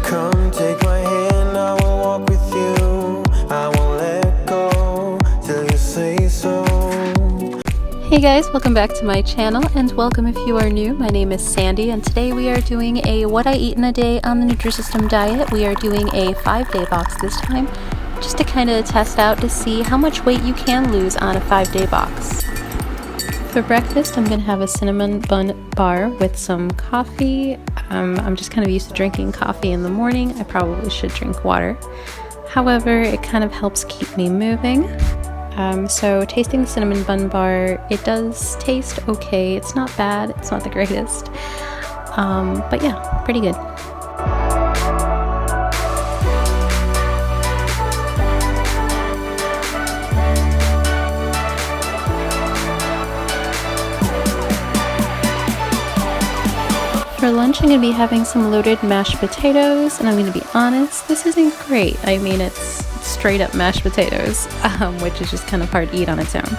Come take my hand, I will walk with you. I won't let go till you say so. Hey guys, welcome back to my channel, and welcome if you are new. My name is Sandy, and today we are doing a what I eat in a day on the Nutrisystem diet. We are doing a 5-day box this time, just to kind of test out to see how much weight you can lose on a 5-day box. For breakfast, I'm going to have a cinnamon bun bar with some coffee. I'm just kind of used to drinking coffee in the morning. I probably should drink water. However, it kind of helps keep me moving. So tasting the cinnamon bun bar, it does taste okay. It's not bad. It's not the greatest. But yeah, pretty good. For lunch, I'm going to be having some loaded mashed potatoes, and I'm going to be honest, this isn't great. I mean, it's straight up mashed potatoes, which is just kind of hard to eat on its own.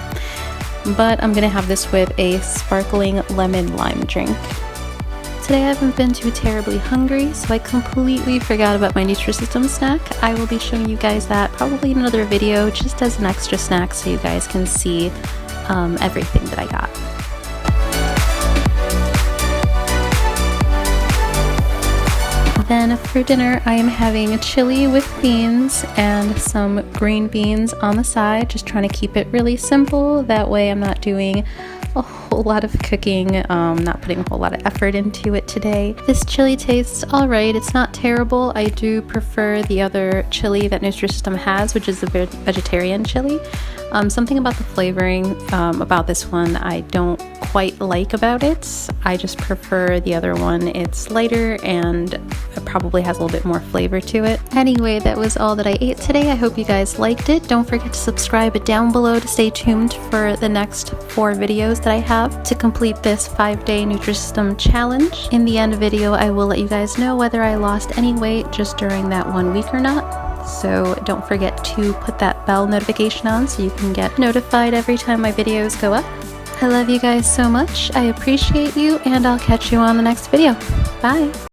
But I'm going to have this with a sparkling lemon lime drink. Today I haven't been too terribly hungry, so I completely forgot about my Nutrisystem snack. I will be showing you guys that probably in another video, just as an extra snack so you guys can see everything that I got. Then for dinner, I am having chili with beans and some green beans on the side, just trying to keep it really simple. That way I'm not doing a whole lot of cooking, not putting a whole lot of effort into it today. This chili tastes alright, it's not terrible. I do prefer the other chili that Nutrisystem has, which is the vegetarian chili. Something about the flavoring about this one I don't quite like about it. I just prefer the other one. It's lighter and it probably has a little bit more flavor to it. Anyway, that was all that I ate today. I hope you guys liked it. Don't forget to subscribe down below to stay tuned for the next 4 videos that I have to complete this 5-day Nutrisystem challenge. In the end video, I will let you guys know whether I lost any weight just during that 1 week or not. So don't forget to put that bell notification on so you can get notified every time my videos go up. I love you guys so much. I appreciate you, and I'll catch you on the next video. Bye!